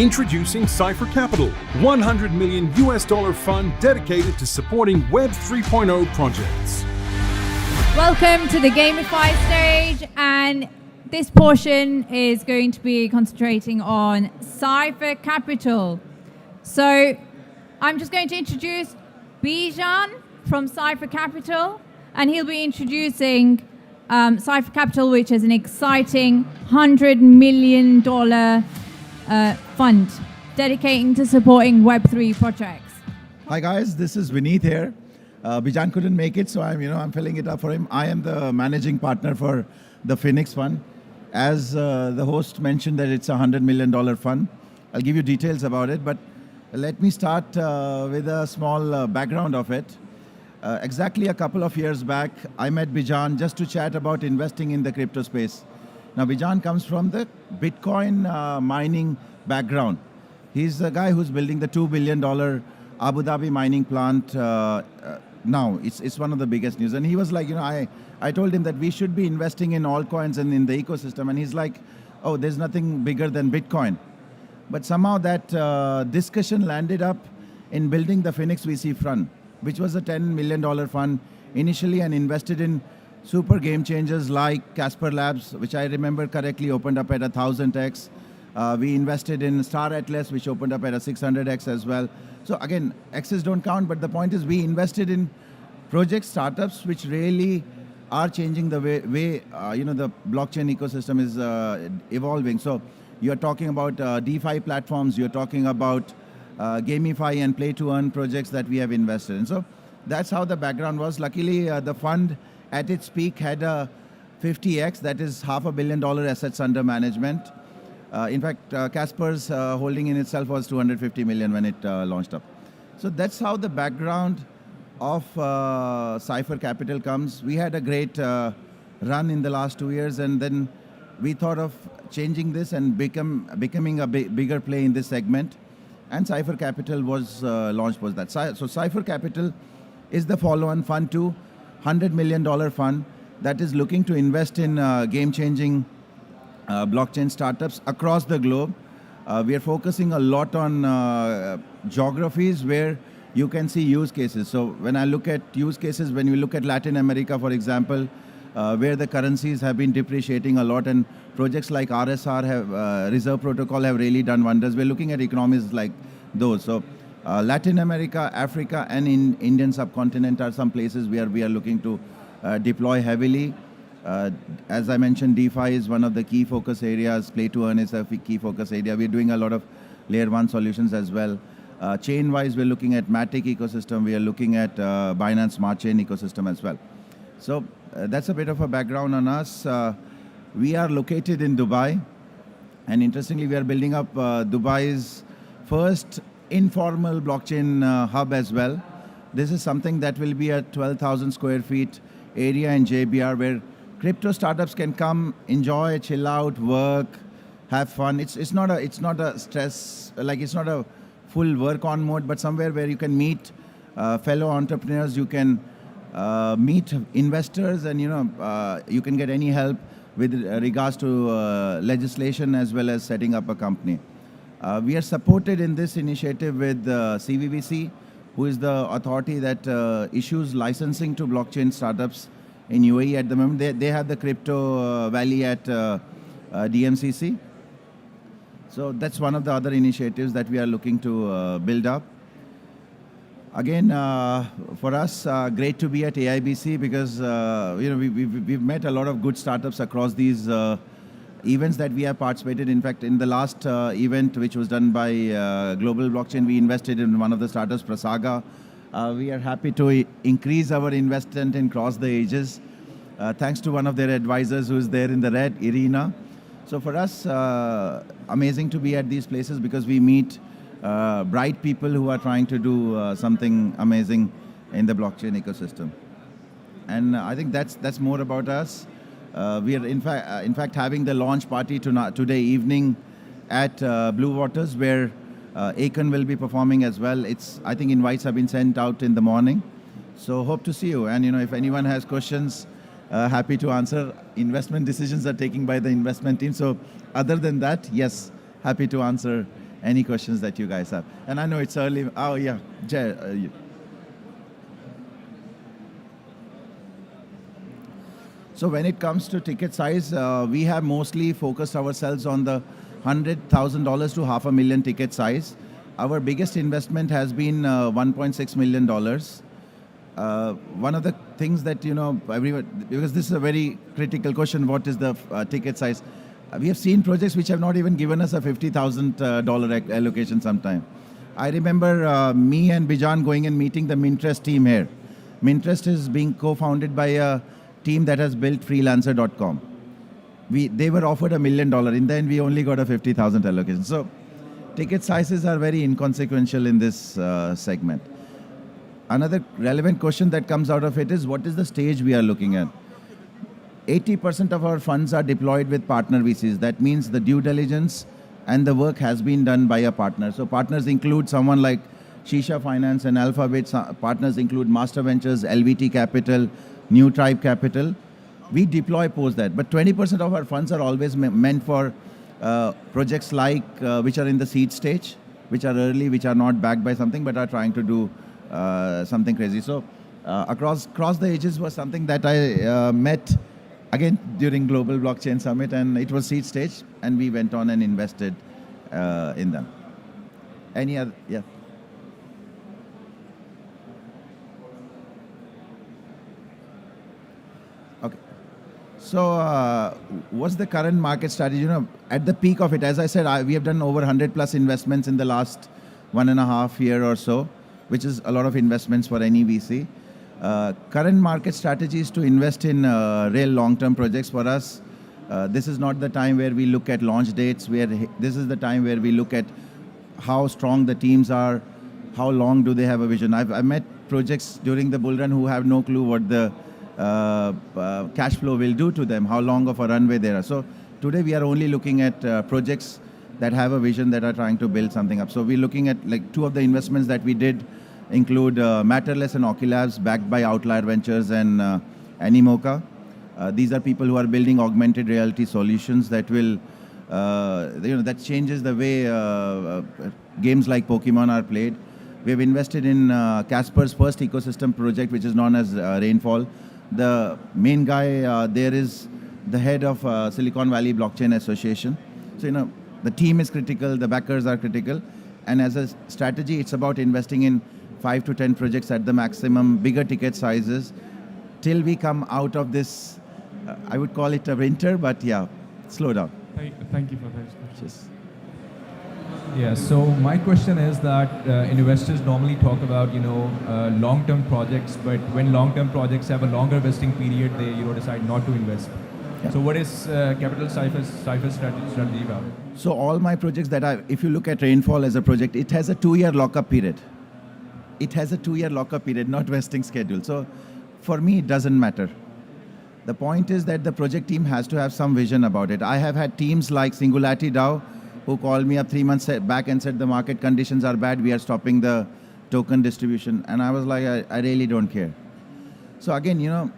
Introducing Cypher Capital, $100 million fund dedicated to supporting Web 3.0 projects. Welcome to the Gamify stage, and this portion is going to be concentrating on Cypher Capital. So I'm just going to introduce Bijan from Cypher Capital, and he'll be introducing Cypher Capital, which is an exciting $100 million fund dedicating to supporting Web3 projects. Hi guys, this is Vineet here. Bijan couldn't make it, so I'm filling it up for him. I am the managing partner for the Phoenix Fund. As the host mentioned that it's a $100 million fund. I'll give you details about it, but let me start with a small background of it. Exactly a couple of years back, I met Bijan just to chat about investing in the crypto space. Now, Bijan comes from the Bitcoin mining background. He's the guy who's building the $2 billion Abu Dhabi mining plant now. It's one of the biggest news. And he was like, I told him that we should be investing in altcoins and in the ecosystem. And he's like, oh, there's nothing bigger than Bitcoin. But somehow that discussion landed up in building the Phoenix VC Fund, which was a $10 million fund initially, and invested in super game changers like Casper Labs, which I remember correctly opened up at 1000x. We invested in Star Atlas, which opened up at a 600x as well. So again, X's don't count, but the point is we invested in project startups which really are changing the way the blockchain ecosystem is evolving. So you're talking about DeFi platforms, you're talking about gamify and play to earn projects that we have invested in. So that's how the background was. Luckily, the fund at its peak had a 50x, that is $500 million assets under management. In fact, Casper's holding in itself was 250 million when it launched up. So that's how the background of Cypher Capital comes. We had a great run in the last 2 years, and then we thought of changing this and becoming a bigger play in this segment. And Cypher Capital was launched was that. So Cypher Capital is the follow-on fund to $100 million fund that is looking to invest in game-changing blockchain startups across the globe. We are focusing a lot on geographies where you can see use cases. So when I look at use cases, when you look at Latin America, for example, where the currencies have been depreciating a lot, and projects like RSR have Reserve Protocol have really done wonders. We're looking at economies like those. So Latin America, Africa, and in Indian subcontinent are some places where we are looking to deploy heavily. As I mentioned, DeFi is one of the key focus areas. Play to earn is a key focus area. We're doing a lot of layer 1 solutions as well. Chain-wise, we're looking at Matic ecosystem. We are looking at Binance Smart Chain ecosystem as well. So that's a bit of a background on us. We are located in Dubai. And interestingly, we are building up Dubai's first informal blockchain hub as well. This is something that will be a 12,000 square feet area in JBR where crypto startups can come, enjoy, chill out, work, have fun. It's not a stress, like it's not a full work on mode, but somewhere where you can meet fellow entrepreneurs, you can meet investors, and you can get any help with regards to legislation as well as setting up a company. We are supported in this initiative with CVVC, who is the authority that issues licensing to blockchain startups in UAE at the moment. They have the crypto valley at DMCC. So that's one of the other initiatives that we are looking to build up. Again, for us, great to be at AIBC because we've met a lot of good startups across these events that we have participated. In fact, in the last event, which was done by Global Blockchain, we invested in one of the startups, Prasaga. We are happy to increase our investment and cross the ages, thanks to one of their advisors who is there in the red, Irina. So for us, amazing to be at these places because we meet bright people who are trying to do something amazing in the blockchain ecosystem. And I think that's more about us. We are in fact having the launch party today evening at Blue Waters, where Aiken will be performing as well. I think invites have been sent out in the morning. So hope to see you. And if anyone has questions, happy to answer. Investment decisions are taken by the investment team. So other than that, yes, happy to answer any questions that you guys have. And I know it's early. Oh yeah, So when it comes to ticket size, we have mostly focused ourselves on the $100,000 to $500,000 ticket size. Our biggest investment has been $1.6 million. One of the things that, everyone, because this is a very critical question, what is the ticket size? We have seen projects which have not even given us a $50,000 allocation sometime. I remember me and Bijan going and meeting the Mintrest team here. Mintrest is being co-founded by a team that has built freelancer.com. They were offered $1 million. In the end, we only got a 50,000 allocation. So ticket sizes are very inconsequential in this segment. Another relevant question that comes out of it is, what is the stage we are looking at? 80% of our funds are deployed with partner VCs. That means the due diligence and the work has been done by a partner. So partners include someone like Shisha Finance and Alphabet. Partners include Master Ventures, LVT Capital, New Tribe Capital. We deploy post that. But 20% of our funds are always meant for projects like which are in the seed stage, which are early, which are not backed by something, but are trying to do something crazy. So across the ages was something that I met again during Global Blockchain Summit, and it was seed stage, and we went on and invested in them. Any other? Yeah. Okay. So what's the current market strategy? At the peak of it, as I said, we have done over 100 plus investments in the last 1.5 years or so, which is a lot of investments for any VC. Current market strategy is to invest in real long-term projects for us. This is not the time where we look at launch dates. This is the time where we look at how strong the teams are, how long do they have a vision. I've met projects during the bull run who have no clue what the cash flow will do to them, how long of a runway there are. So today we are only looking at projects that have a vision, that are trying to build something up. So we're looking at like two of the investments that we did include Matterless and Oculabs, backed by Outlier Ventures and Animoca. These are people who are building augmented reality solutions that will, that changes the way games like Pokemon are played. We have invested in Casper's first ecosystem project, which is known as Rainfall. The main guy there is the head of Silicon Valley Blockchain Association. So, the team is critical, the backers are critical. And as a strategy, it's about investing in 5 to 10 projects at the maximum, bigger ticket sizes, till we come out of this, I would call it a winter, but yeah, slow down. Thank you for that. Cheers. Yeah, so my question is that investors normally talk about, long-term projects, but when long-term projects have a longer vesting period, they, decide not to invest. Yeah. So what is Capital Cypher's strategy about? So all my projects if you look at Rainfall as a project, it has a 2-year lockup period. It has a 2-year lockup period, not vesting schedule. So for me, it doesn't matter. The point is that the project team has to have some vision about it. I have had teams like Singularity DAO who called me up 3 months back and said the market conditions are bad, we are stopping the token distribution. And I was like, I really don't care. So again,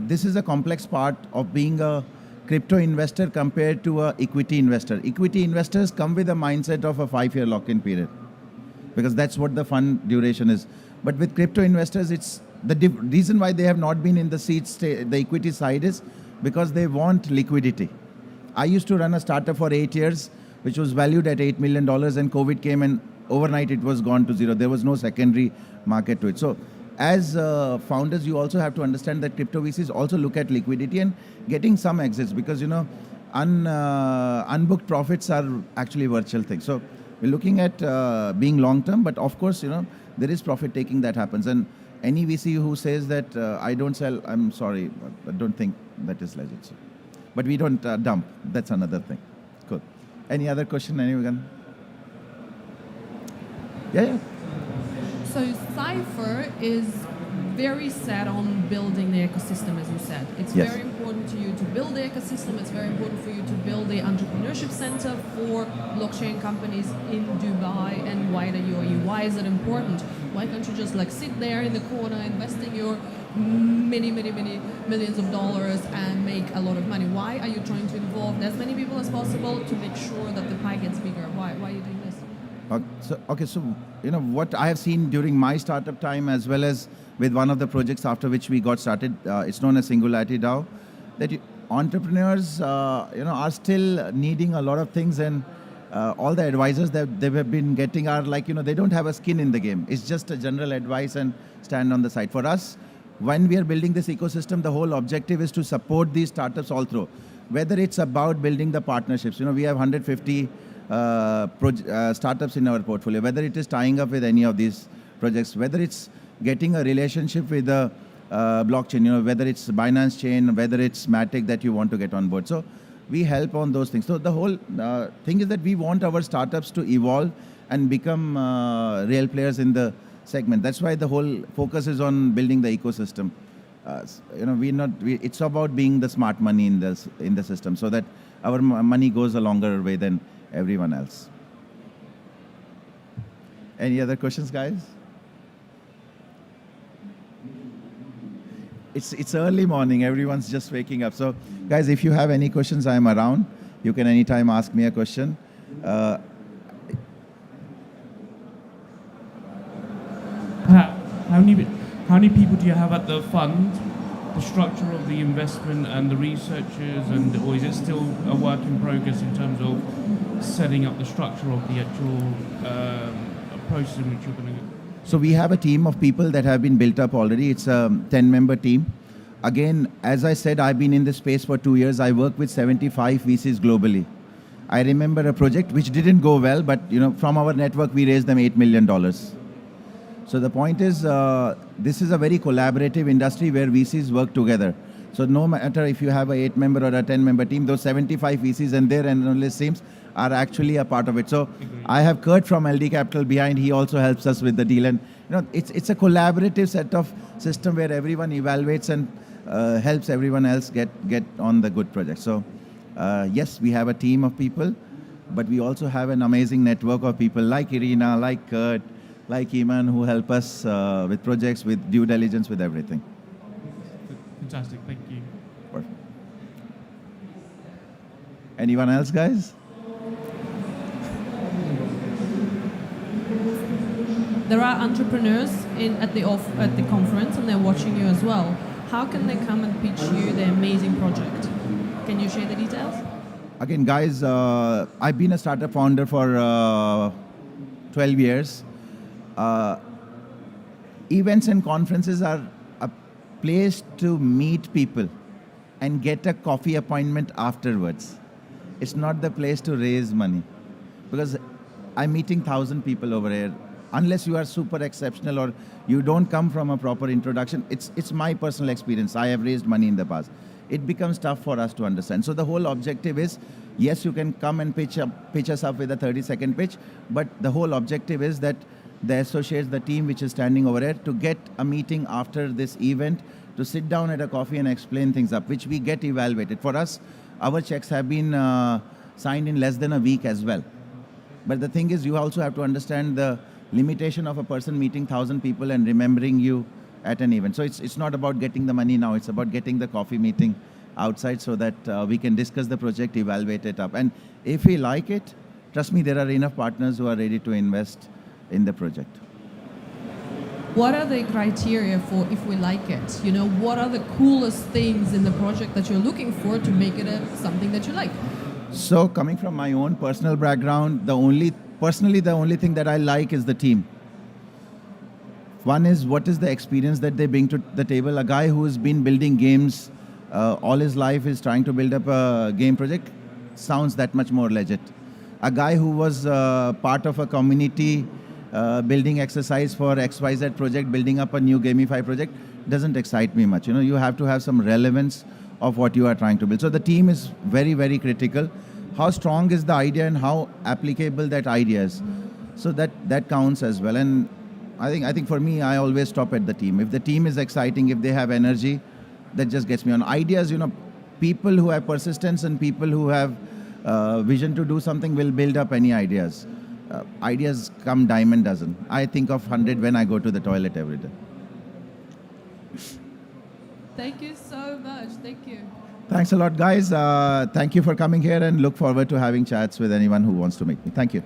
this is a complex part of being a crypto investor compared to an equity investor. Equity investors come with a mindset of a 5-year lock-in period, because that's what the fund duration is. But with crypto investors, it's the reason why they have not been in the the equity side is because they want liquidity. I used to run a startup for 8 years, which was valued at $8 million, and COVID came and overnight it was gone to zero. There was no secondary market to it. So as founders, you also have to understand that crypto VCs also look at liquidity and getting some exits, because unbooked profits are actually virtual things. So we're looking at being long-term, but of course, there is profit taking that happens. And any VC who says that I don't sell, I'm sorry, I don't think that is legit. So. But we don't dump. That's another thing. Cool. Any other question, anyone? Yeah. So Cypher is very set on building the ecosystem, as you said. It's Yes. very important to you to build the ecosystem. It's very important for you to build the entrepreneurship center for blockchain companies in Dubai and wider UAE. Why is it important? Why can't you just sit there in the corner, investing your many millions of dollars and make a lot of money? Why are you trying to involve as many people as possible to make sure that the pie gets bigger? Why are you doing this? So you know what I have seen during my startup time, as well as with one of the projects after which we got started. It's known as Singularity DAO. That entrepreneurs, are still needing a lot of things, and all the advisors that they have been getting are like, they don't have a skin in the game. It's just a general advice and stand on the side. For us, when we are building this ecosystem, the whole objective is to support these startups all through. Whether it's about building the partnerships, we have 150 startups in our portfolio. Whether it is tying up with any of these projects, whether it's getting a relationship with the blockchain, whether it's Binance chain, whether it's Matic that you want to get on board. So we help on those things. So the whole thing is that we want our startups to evolve and become real players in the segment. That's why the whole focus is on building the ecosystem. It's about being the smart money in the system, so that our money goes a longer way than everyone else. Any other questions, guys? It's early morning. Everyone's just waking up. So, guys, if you have any questions, I'm around. You can anytime ask me a question. How many people do you have at the fund? The structure of the investment and the researchers, or is it still a work in progress in terms of setting up the structure of the actual process in which you're going to? So we have a team of people that have been built up already. It's a 10-member team. Again, as I said, I've been in this space for 2 years. I work with 75 VCs globally. I remember a project which didn't go well, but from our network we raised them $8 million. So the point is, this is a very collaborative industry where VCs work together. So no matter if you have a 8-member or a 10-member team, those 75 VCs and their analyst teams are actually a part of it. So I have Kurt from LD Capital behind. He also helps us with the deal. And it's a collaborative set of system where everyone evaluates and helps everyone else get on the good project. So yes, we have a team of people, but we also have an amazing network of people like Irina, like Kurt, like Iman, who help us with projects, with due diligence, with everything. Fantastic, thank you. Perfect. Anyone else, guys? There are entrepreneurs at the conference, and they're watching you as well. How can they come and pitch you their amazing project? Can you share the details? Again, guys, I've been a startup founder for 12 years. Events and conferences are a place to meet people and get a coffee appointment afterwards. It's not the place to raise money, because I'm meeting 1,000 people over here. Unless you are super exceptional or you don't come from a proper introduction, it's my personal experience. I have raised money in the past. It becomes tough for us to understand. So the whole objective is, yes, you can come and pitch us up with a 30-second pitch, but the whole objective is that the associates, the team which is standing over here, to get a meeting after this event, to sit down at a coffee and explain things up, which we get evaluated. For us, our checks have been signed in less than a week as well. But the thing is, you also have to understand the limitation of a person meeting 1,000 people and remembering you at an event. So it's not about getting the money now, it's about getting the coffee meeting outside so that we can discuss the project, evaluate it up. And if we like it, trust me, there are enough partners who are ready to invest in the project. What are the criteria for if we like it? What are the coolest things in the project that you're looking for to make it something that you like? So coming from my own personal background, the only thing that I like is the team. One is, what is the experience that they bring to the table? A guy who has been building games all his life is trying to build up a game project sounds that much more legit. A guy who was part of a community building exercise for XYZ project, building up a new Gamify project, doesn't excite me much. You have to have some relevance of what you are trying to build. So the team is very, very critical. How strong is the idea and how applicable that idea is. So that counts as well. And I think for me, I always stop at the team. If the team is exciting, if they have energy, that just gets me on. Ideas, people who have persistence and people who have vision to do something will build up any ideas. Ideas come dime a dozen. I think of 100 when I go to the toilet every day. Thank you so much. Thank you. Thanks a lot, guys. Thank you for coming here, and look forward to having chats with anyone who wants to meet me. Thank you.